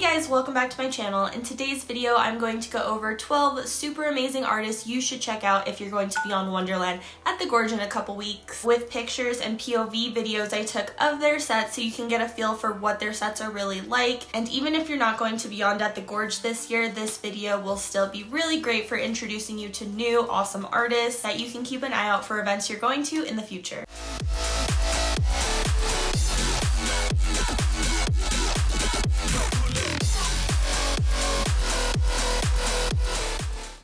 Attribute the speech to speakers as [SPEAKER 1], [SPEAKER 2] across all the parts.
[SPEAKER 1] Hey guys, welcome back to my channel. In today's video, I'm going to go over 12 super amazing artists you should check out if you're going to be on Wonderland at the Gorge in a couple weeks, with pictures and POV videos I took of their sets so you can get a feel for what their sets are really like. And even if you're not going to be on at the Gorge this year, this video will still be really great for introducing you to new awesome artists that you can keep an eye out for events you're going to in the future.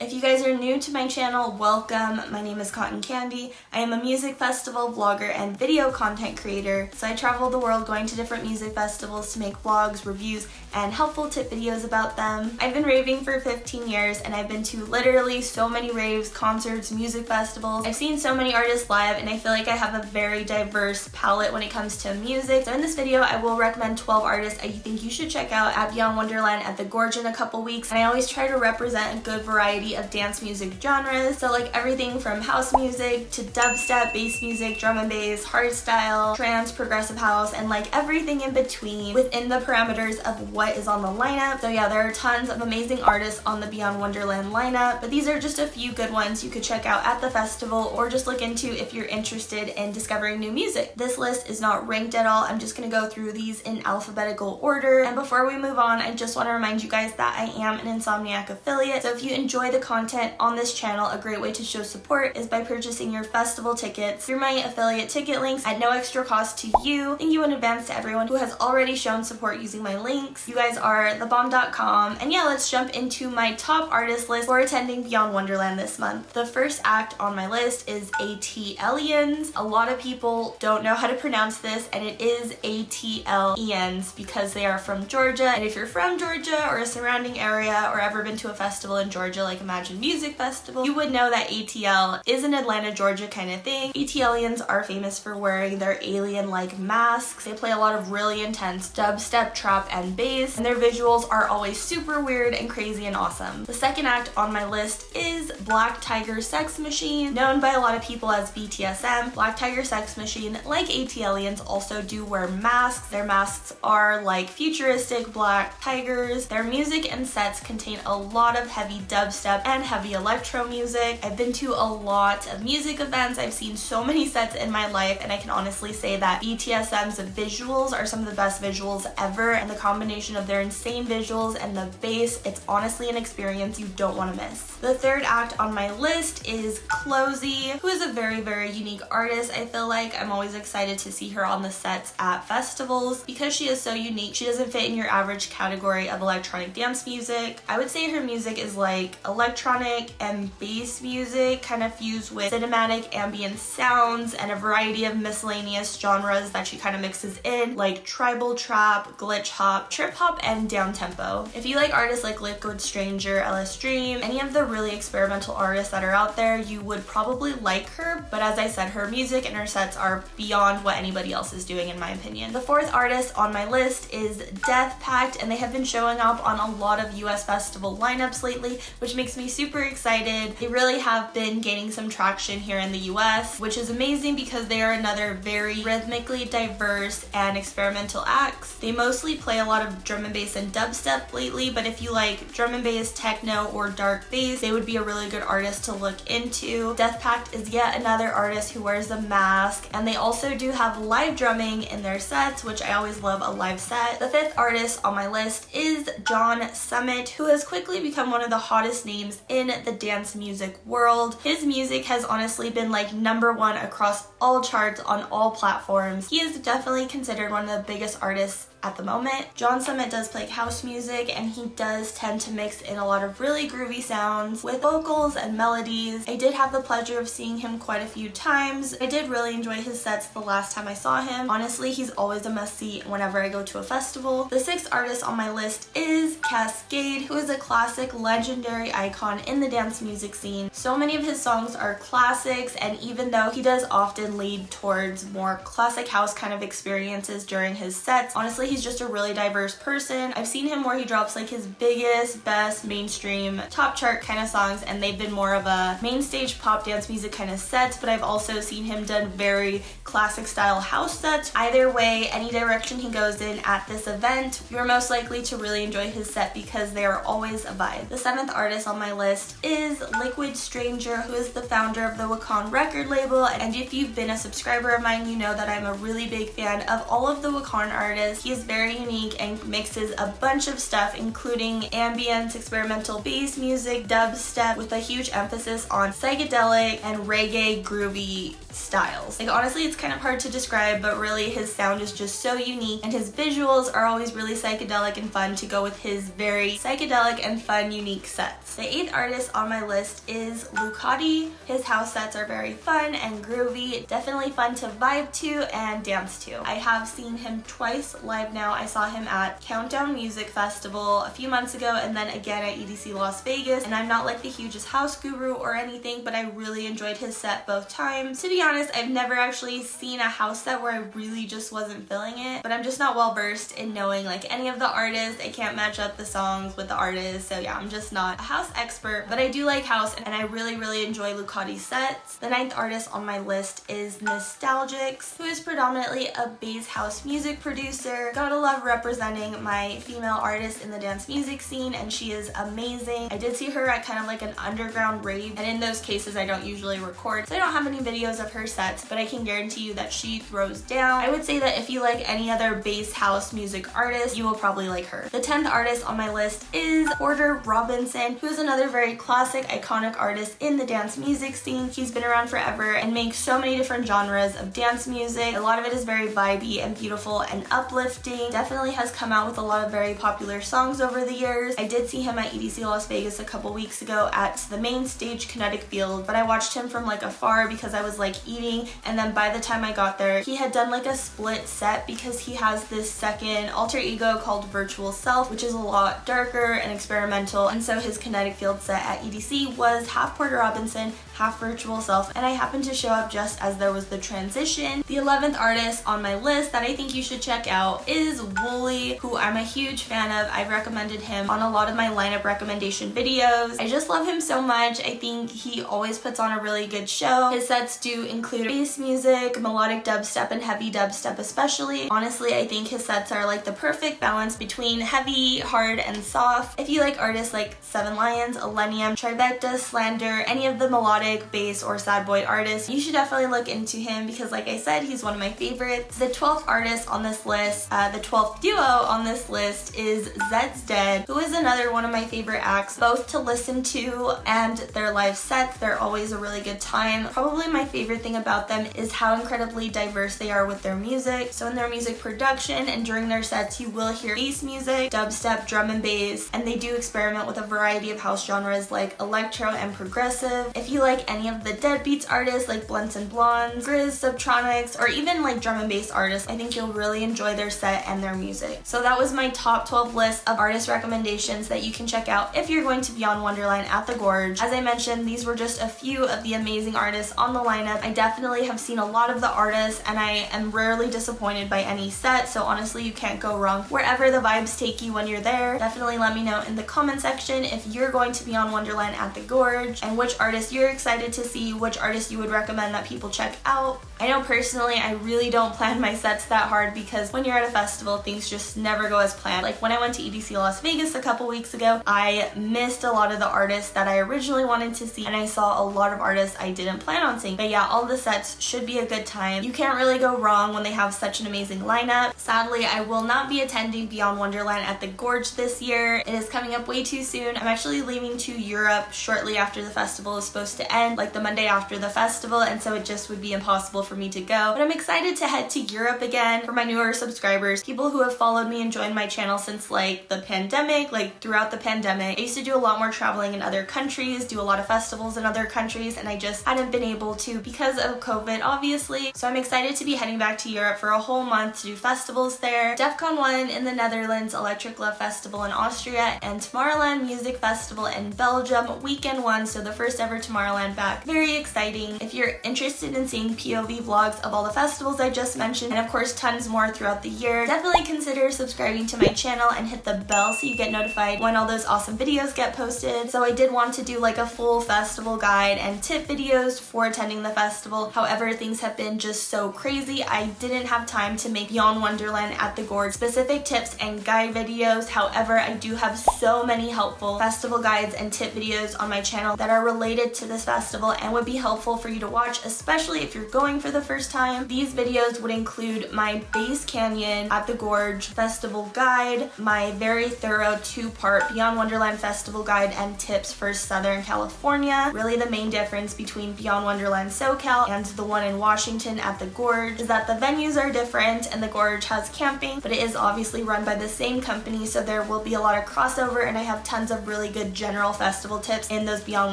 [SPEAKER 1] If you guys are new to my channel, welcome. My name is Cotton Candy. I am a music festival vlogger and video content creator. So I travel the world going to different music festivals to make vlogs, reviews, and helpful tip videos about them. I've been raving for 15 years and I've been to literally so many raves, concerts, music festivals. I've seen so many artists live and I feel like I have a very diverse palette when it comes to music. So in this video, I will recommend 12 artists I think you should check out at Beyond Wonderland at the Gorge in a couple weeks. And I always try to represent a good variety of dance music genres, so like everything from house music to dubstep, bass music, drum and bass, hardstyle, trance, progressive house, and like everything in between within the parameters of what is on the lineup. So yeah, there are tons of amazing artists on the Beyond Wonderland lineup, but these are just a few good ones you could check out at the festival or just look into if you're interested in discovering new music. This list is not ranked at all. I'm just going to go through these in alphabetical order. And before we move on, I just want to remind you guys that I am an INSOMNIAC affiliate. So if you enjoy the content on this channel, a great way to show support is by purchasing your festival tickets through my affiliate ticket links at no extra cost to you. Thank you in advance to everyone who has already shown support using my links. You guys are thebomb.com. And yeah, let's jump into my top artist list for attending Beyond Wonderland this month. The first act on my list is ATLIENS. A lot of people don't know how to pronounce this, and it is ATLIENS because they are from Georgia. And if you're from Georgia or a surrounding area or ever been to a festival in Georgia like Imagine Music Festival, you would know that ATL is an Atlanta, Georgia kind of thing. ATLiens are famous for wearing their alien-like masks. They play a lot of really intense dubstep, trap, and bass, and their visuals are always super weird and crazy and awesome. The second act on my list is Black Tiger Sex Machine, known by a lot of people as BTSM. Black Tiger Sex Machine, like ATLiens, also do wear masks. Their masks are like futuristic black tigers. Their music and sets contain a lot of heavy dubstep and heavy electro music. I've been to a lot of music events. I've seen so many sets in my life, and I can honestly say that BTSM's visuals are some of the best visuals ever, and the combination of their insane visuals and the bass, it's honestly an experience you don't want to miss. The third act on my list is Clozee, who is a very, very unique artist. I feel like I'm always excited to see her on the sets at festivals because she is so unique. She doesn't fit in your average category of electronic dance music. I would say her music is like electronic and bass music kind of fused with cinematic ambient sounds and a variety of miscellaneous genres that she kind of mixes in, like tribal trap, glitch hop, trip hop, and down tempo. If you like artists like Liquid Stranger, LS Dream, any of the really experimental artists that are out there, you would probably like her, but as I said, her music and her sets are beyond what anybody else is doing in my opinion. The fourth artist on my list is DEATHPACT, and they have been showing up on a lot of US festival lineups lately, which makes me super excited. They really have been gaining some traction here in the US, which is amazing because they are another very rhythmically diverse and experimental acts. They mostly play a lot of drum and bass and dubstep lately, but if you like drum and bass, techno, or dark bass, they would be a really good artist to look into. DEATHPACT is yet another artist who wears a mask, and they also do have live drumming in their sets, which I always love a live set. The fifth artist on my list is John Summit, who has quickly become one of the hottest names in the dance music world. His music has honestly been like #1 across all charts on all platforms. He is definitely considered one of the biggest artists at the moment. John Summit does play house music, and he does tend to mix in a lot of really groovy sounds with vocals and melodies. I did have the pleasure of seeing him quite a few times. I did really enjoy his sets the last time I saw him. Honestly, he's always a must-see whenever I go to a festival. The sixth artist on my list is Kaskade, who is a classic, legendary icon in the dance music scene. So many of his songs are classics, and even though he does often lead towards more classic house kind of experiences during his sets, honestly, he's just a really diverse person. I've seen him where he drops like his biggest, best mainstream top chart kind of songs, and they've been more of a main stage pop dance music kind of sets, but I've also seen him done very classic style house sets. Either way, any direction he goes in at this event, you're most likely to really enjoy his set because they are always a vibe. The 7th artist on my list is Liquid Stranger, who is the founder of the Wakan record label, and if you've been a subscriber of mine, you know that I'm a really big fan of all of the Wakan artists. He is very unique and mixes a bunch of stuff, including ambience, experimental bass music, dubstep, with a huge emphasis on psychedelic and reggae groovy styles. Like honestly, it's kind of hard to describe, but really his sound is just so unique, and his visuals are always really psychedelic and fun to go with his very psychedelic and fun, unique sets. The 8th artist on my list is Lucati. His house sets are very fun and groovy, definitely fun to vibe to and dance to. I have seen him twice live now. I saw him at Countdown Music Festival a few months ago, and then again at EDC Las Vegas, and I'm not like the hugest house guru or anything, but I really enjoyed his set both times. To be honest, I've never actually seen a house set where I really just wasn't feeling it, but I'm just not well versed in knowing like any of the artists. I can't match up the songs with the artists, so yeah, I'm just not a house expert, but I do like house and I really enjoy Lucati's sets. The 9th artist on my list is NOSTALGIX, who is predominantly a bass house music producer. Gotta love representing my female artist in the dance music scene, and she is amazing. I did see her at kind of like an underground rave, and in those cases I don't usually record, so I don't have any videos of her sets, but I can guarantee you that she throws down. I would say that if you like any other bass house music artist, you will probably like her. The 10th artist on my list is Porter Robinson, who is another very classic, iconic artist in the dance music scene. He's been around forever and makes so many different genres of dance music. A lot of it is very vibey and beautiful and uplifting. Definitely has come out with a lot of very popular songs over the years. I did see him at EDC Las Vegas a couple weeks ago at the main stage Kinetic Field, but I watched him from like afar because I was like eating, and then by the time I got there, he had done like a split set because he has this second alter ego called Virtual Self, which is a lot darker and experimental, and so his Kinetic Field set at EDC was half Porter Robinson, half Virtual Self, and I happened to show up just as there was the transition. The 11th artist on my list that I think you should check out is WOOLI, who I'm a huge fan of. I've recommended him on a lot of my lineup recommendation videos. I just love him so much. I think he always puts on a really good show. His sets do include bass music, melodic dubstep, and heavy dubstep especially. Honestly, I think his sets are like the perfect balance between heavy, hard, and soft. If you like artists like Seven Lions, Illenium, Trivecta, Slander, any of the melodic, bass, or sad boy artists, you should definitely look into him because like I said, he's one of my favorites. The 12th artist on this list, the 12th duo on this list is ZEDS, who is another one of my favorite acts, both to listen to and their live sets. They're always a really good time. Probably my favorite thing about them is how incredibly diverse they are with their music. So in their music production and during their sets, you will hear bass music, dubstep, drum and bass, and they do experiment with a variety of house genres like electro and progressive. If you like any of the Deadbeats artists like Blunts and Blondes, Grizz, Subtronics, or even like drum and bass artists, I think you'll really enjoy their set and their music. So that was my top 12 list of artist recommendations that you can check out if you're going to be on Wonderland at the Gorge. As I mentioned, these were just a few of the amazing artists on the lineup. I definitely have seen a lot of the artists and I am rarely disappointed by any set, so honestly you can't go wrong wherever the vibes take you when you're there. Definitely let me know in the comment section if you're going to be on Wonderland at the Gorge and which artists you're excited to see, which artists you would recommend that people check out. I know personally I really don't plan my sets that hard because when you're at a festival, things just never go as planned. Like when I went to EDC Las Vegas a couple weeks ago, I missed a lot of the artists that I originally wanted to see and I saw a lot of artists I didn't plan on seeing. But yeah, all the sets should be a good time. You can't really go wrong when they have such an amazing lineup. Sadly, I will not be attending Beyond Wonderland at the Gorge this year. It is coming up way too soon. I'm actually leaving to Europe shortly after the festival is supposed to end, like the Monday after the festival, and so it just would be impossible for me to go. But I'm excited to head to Europe again. For my newer subscribers, people who have followed me and joined my channel since like the pandemic, like throughout the pandemic, I used to do a lot more traveling in other countries, do a lot of festivals in other countries, and I just hadn't been able to because of COVID, obviously. So I'm excited to be heading back to Europe for a whole month to do festivals there. DEF CON 1 in the Netherlands, Electric Love Festival in Austria, and Tomorrowland Music Festival in Belgium, weekend 1, so the first ever Tomorrowland Wonderland back. Very exciting. If you're interested in seeing POV vlogs of all the festivals I just mentioned, and of course tons more throughout the year, definitely consider subscribing to my channel and hit the bell so you get notified when all those awesome videos get posted. So I did want to do like a full festival guide and tip videos for attending the festival. However, things have been just so crazy, I didn't have time to make Beyond Wonderland at the Gorge specific tips and guide videos. However, I do have so many helpful festival guides and tip videos on my channel that are related to this festival and would be helpful for you to watch, especially if you're going for the first time. These videos would include my Base Canyon at the Gorge festival guide, my very thorough 2-part Beyond Wonderland festival guide and tips for Southern California. Really the main difference between Beyond Wonderland SoCal and the one in Washington at the Gorge is that the venues are different and the Gorge has camping, but it is obviously run by the same company, so there will be a lot of crossover, and I have tons of really good general festival tips in those Beyond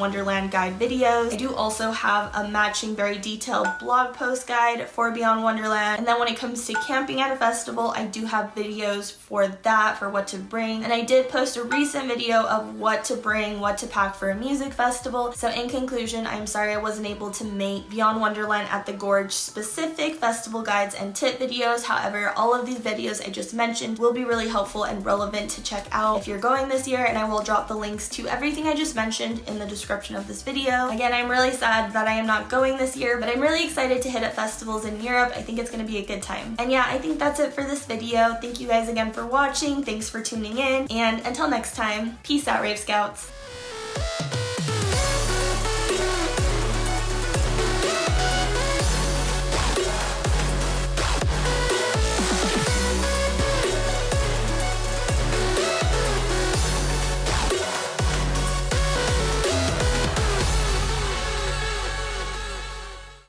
[SPEAKER 1] Wonderland guide videos. I do also have a matching very detailed blog post guide for Beyond Wonderland, and then when it comes to camping at a festival, I do have videos for that, for what to bring, and I did post a recent video of what to bring, what to pack for a music festival. So in conclusion, I'm sorry I wasn't able to make Beyond Wonderland at the Gorge specific festival guides and tip videos. However, all of these videos I just mentioned will be really helpful and relevant to check out if you're going this year, and I will drop the links to everything I just mentioned in the description of this video. Again, I'm really sad that I am not going this year, but I'm really excited to hit up festivals in Europe. I think it's going to be a good time. And yeah, I think that's it for this video. Thank you guys again for watching. Thanks for tuning in, and until next time, peace out, Rave Scouts.